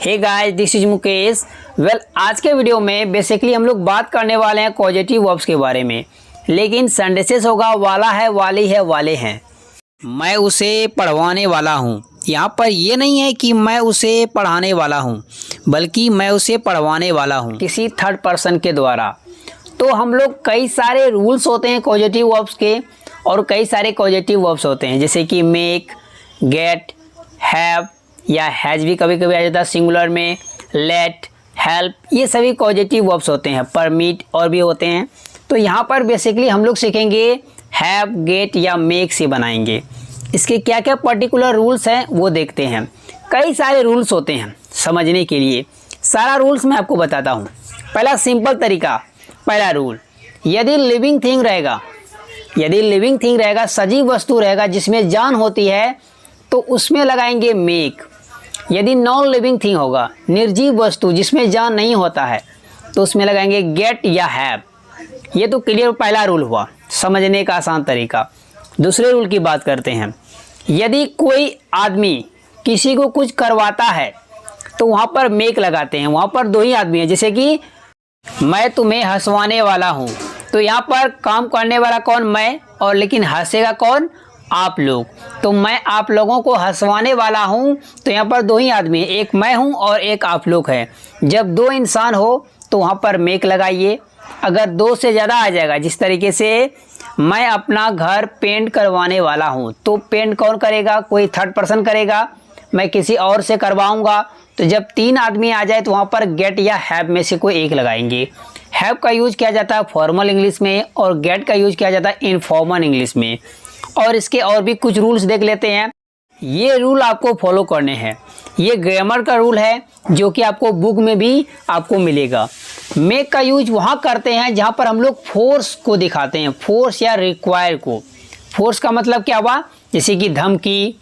Hey guys, this is Mukesh. आज के video में बेसिकली हम लोग बात करने वाले हैं पॉजिटिव वर्ब्स के बारे में, लेकिन सेंटेंसेस होगा वाला है, वाली है, वाले हैं। मैं उसे पढ़वाने वाला हूँ। यहाँ पर ये नहीं है कि मैं उसे पढ़ाने वाला हूँ, बल्कि मैं उसे पढ़वाने वाला हूँ किसी थर्ड पर्सन के द्वारा। तो हम लोग कई सारे रूल्स होते हैं पॉजिटिव वर्ब्स के, और कई सारे पॉजिटिव वर्ब्स होते हैं जैसे कि मेक, गेट, हैव या हैज़ भी कभी कभी आ जाता है सिंगुलर में, लेट, हेल्प, ये सभी पॉजिटिव वर्ब्स होते हैं। परमिट और भी होते हैं। तो यहाँ पर बेसिकली हम लोग सीखेंगे हैव, गेट या मेक से बनाएंगे। इसके क्या क्या पर्टिकुलर रूल्स हैं वो देखते हैं। कई सारे रूल्स होते हैं समझने के लिए, सारा रूल्स मैं आपको बताता हूँ। पहला सिंपल तरीका, पहला रूल, यदि लिविंग थिंग रहेगा, सजीव वस्तु रहेगा जिसमें जान होती है, तो उसमें लगाएंगे मेक। यदि नॉन लिविंग थिंग होगा, निर्जीव वस्तु जिसमें जान नहीं होता है, तो उसमें लगाएंगे गेट या हैव। ये तो क्लियर पहला रूल हुआ, समझने का आसान तरीका। दूसरे रूल की बात करते हैं। यदि कोई आदमी किसी को कुछ करवाता है तो वहाँ पर मेक लगाते हैं। वहाँ पर दो ही आदमी हैं, जैसे कि मैं तुम्हें हंसवाने वाला हूँ, तो यहाँ पर काम करने वाला कौन? मैं, और लेकिन हंसेगा कौन? आप लोग। तो मैं आप लोगों को हंसवाने वाला हूँ, तो यहाँ पर दो ही आदमी हैं, एक मैं हूँ और एक आप लोग हैं। जब दो इंसान हो तो वहाँ पर मेक लगाइए। अगर दो से ज़्यादा आ जाएगा, जिस तरीके से मैं अपना घर पेंट करवाने वाला हूँ, तो पेंट कौन करेगा? कोई थर्ड पर्सन करेगा, मैं किसी और से करवाऊँगा। तो जब तीन आदमी आ जाए तो वहाँ पर गेट या हैव में से कोई एक लगाएंगे। हैव का यूज किया जाता है फॉर्मल इंग्लिश में, और गेट का यूज किया जाता है इनफॉर्मल इंग्लिश में। और इसके और भी कुछ रूल्स देख लेते हैं। ये रूल आपको फॉलो करने हैं। ये ग्रामर का रूल है जो कि आपको बुक में भी आपको मिलेगा। मेक का यूज वहाँ करते हैं जहाँ पर हम लोग फोर्स को दिखाते हैं, फोर्स या रिक्वायर को। फोर्स का मतलब क्या हुआ? जैसे कि धमकी,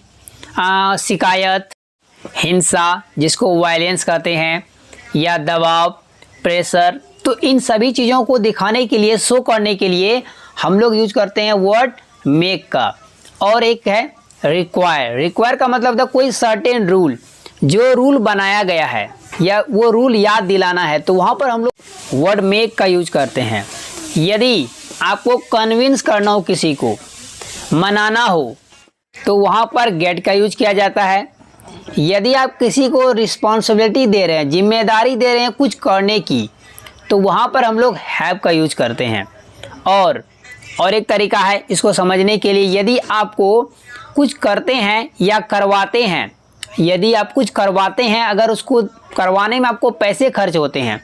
शिकायत, हिंसा जिसको वायलेंस कहते हैं, या दबाव, प्रेशर। तो इन सभी चीज़ों को दिखाने के लिए, शो करने के लिए हम लोग यूज करते हैं वर्ड मेक का। और एक है रिक्वायर। रिक्वायर का मतलब था कोई सर्टेन रूल, जो रूल बनाया गया है या वो रूल याद दिलाना है, तो वहाँ पर हम लोग वर्ड मेक का यूज करते हैं। यदि आपको कन्विंस करना हो, किसी को मनाना हो, तो वहाँ पर गेट का यूज किया जाता है। यदि आप किसी को रिस्पॉन्सिबिलिटी दे रहे हैं, जिम्मेदारी दे रहे हैं कुछ करने की, तो वहाँ पर हम लोग हैव का यूज करते हैं। और एक तरीका है इसको समझने के लिए, यदि आपको कुछ करते हैं या करवाते हैं, यदि आप कुछ करवाते हैं, अगर उसको करवाने में आपको पैसे खर्च होते हैं,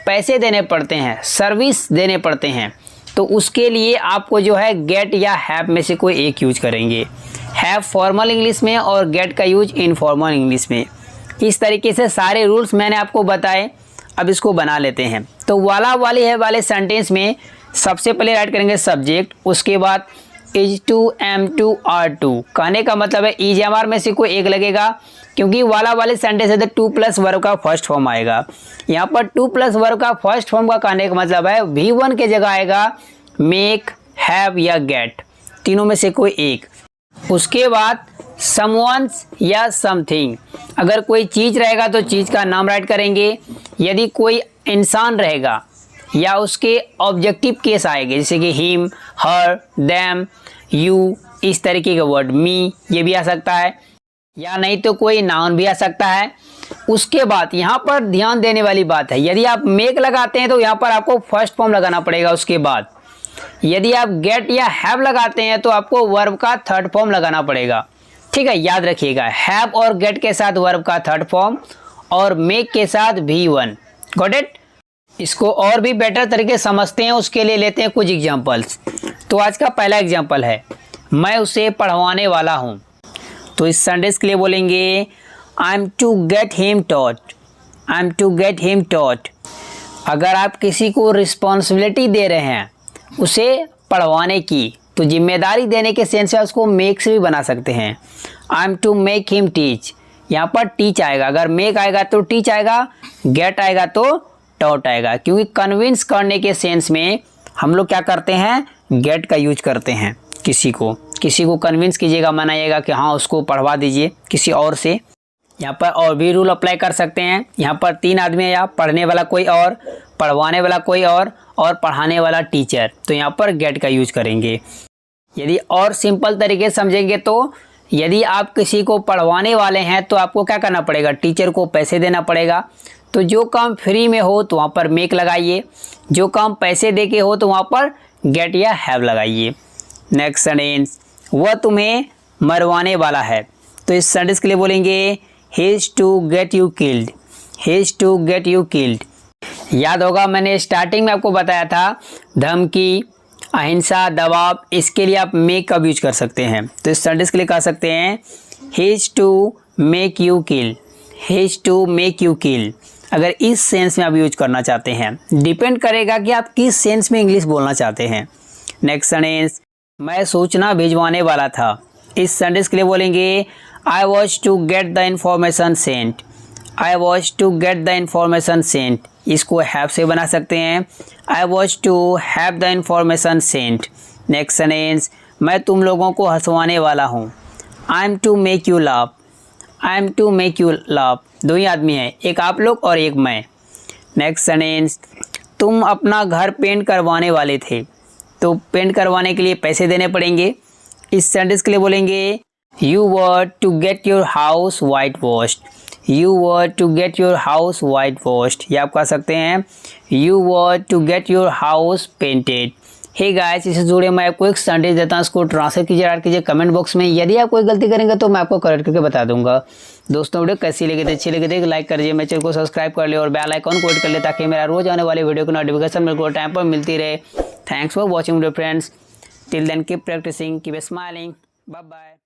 पैसे देने पड़ते हैं, सर्विस देने पड़ते हैं, तो उसके लिए आपको जो है गेट या हैव में से कोई एक यूज करेंगे। हैव फॉर्मल इंग्लिश में और गेट का यूज इनफॉर्मल इंग्लिश में। इस तरीके से सारे रूल्स मैंने आपको बताए। अब इसको बना लेते हैं। तो वाला, वाली है वाले सेंटेंस में सबसे पहले राइट करेंगे सब्जेक्ट, उसके बाद is to, am to, are to. कहने का मतलब है इज एम आर में से कोई एक लगेगा, क्योंकि वाला वाले सेंटेंस है तो टू प्लस वर्ब का फर्स्ट फॉर्म आएगा। यहाँ पर टू प्लस वर्ब का फर्स्ट फॉर्म का कहने का मतलब है V1 के जगह आएगा मेक, हैव या गेट, तीनों में से कोई एक। उसके बाद समवन्स या समथिंग, अगर कोई चीज़ रहेगा तो चीज़ का नाम राइट करेंगे। यदि कोई इंसान रहेगा या उसके ऑब्जेक्टिव केस आएंगे, जैसे कि हिम, हर, देम, यू, इस तरीके के वर्ड, मी, ये भी आ सकता है, या नहीं तो कोई नाउन भी आ सकता है। उसके बाद यहाँ पर ध्यान देने वाली बात है, यदि आप मेक लगाते हैं तो यहाँ पर आपको फर्स्ट फॉर्म लगाना पड़ेगा। उसके बाद यदि आप गेट या हैव लगाते हैं तो आपको वर्ब का थर्ड फॉर्म लगाना पड़ेगा। ठीक है, याद रखिएगा, हैव और गेट के साथ वर्ब का थर्ड फॉर्म, और मेक के साथ V1। Got it? इसको और भी बेटर तरीके समझते हैं, उसके लिए लेते हैं कुछ एग्जांपल्स। तो आज का पहला एग्जांपल है, मैं उसे पढ़वाने वाला हूँ। तो इस सेंटेंस के लिए बोलेंगे I am to get him taught, I am to get him taught. अगर आप किसी को रिस्पॉन्सिबिलिटी दे रहे हैं उसे पढ़वाने की, तो जिम्मेदारी देने के सेंस में उसको मेक से भी बना सकते हैं। I am to make him teach, यहाँ पर टीच आएगा। अगर मेक आएगा तो टीच आएगा, गेट आएगा तो टॉट आएगा, क्योंकि कन्विंस करने के सेंस में हम लोग क्या करते हैं, गेट का यूज करते हैं। किसी को कन्विंस कीजिएगा, मनाइएगा कि हाँ उसको पढ़वा दीजिए किसी और से। यहाँ पर और भी रूल अप्लाई कर सकते हैं। यहाँ पर 3 आदमी है, या पढ़ने वाला कोई और, पढ़वाने वाला कोई और पढ़ाने वाला टीचर, तो यहाँ पर गेट का यूज करेंगे। यदि और सिंपल तरीके से समझेंगे तो यदि आप किसी को पढ़वाने वाले हैं तो आपको क्या करना पड़ेगा, टीचर को पैसे देना पड़ेगा। तो जो काम फ्री में हो तो वहाँ पर मेक लगाइए, जो काम पैसे दे के हो तो वहाँ पर गेट या हैव लगाइए। नेक्स्ट सेंटेंस, वह तुम्हें मरवाने वाला है, तो इस सेंटेंस के लिए बोलेंगे he is to get you killed, he is to get you killed. याद होगा मैंने स्टार्टिंग में आपको बताया था धमकी, अहिंसा, दबाव, इसके लिए आप मेक का यूज कर सकते हैं। तो इस सेंटेंस के लिए कह सकते हैं he is to make you kill, he is to make you kill. अगर इस सेंस में आप यूज करना चाहते हैं, डिपेंड करेगा कि आप किस सेंस में इंग्लिश बोलना चाहते हैं। नेक्स्ट सेंटेंस, मैं सूचना भिजवाने वाला था, इस सेंटेंस के लिए बोलेंगे I was to get the information sent, I was to get the information sent. इसको हैव से बना सकते हैं, I was to have the information sent. Next sentence, मैं तुम लोगों को हंसवाने वाला हूँ, I am to make you laugh, I am to make you laugh. 2 ही आदमी हैं, एक आप लोग और एक मैं। नेक्स्ट सेंटेंस, तुम अपना घर पेंट करवाने वाले थे, तो पेंट करवाने के लिए पैसे देने पड़ेंगे। इस सेंटेंस के लिए बोलेंगे you were to get your house whitewashed, you were to get your house whitewashed. या आप कह सकते हैं you were to get your house painted. Hey guys, इससे जुड़े मैं आपको एक सेंटेंस देता हूँ, उसको ट्रांसलेट कीजिए, ऐड कीजिए कमेंट बॉक्स में। यदि आप कोई गलती करेंगे तो मैं आपको करेक्ट करके बता दूंगा। दोस्तों वीडियो कैसी लगी थी, अच्छी लगी थी लाइक कर दीजिए, मेरे चैनल को सब्सक्राइब कर ले और बेल आइकन को हिट कर ले, ताकि मेरा रोज आने वाली वीडियो की नोटिफिकेशन मेरे को टाइम पर मिलती रहे। Thanks for watching video friends, till then keep practising, keep smiling, bye bye.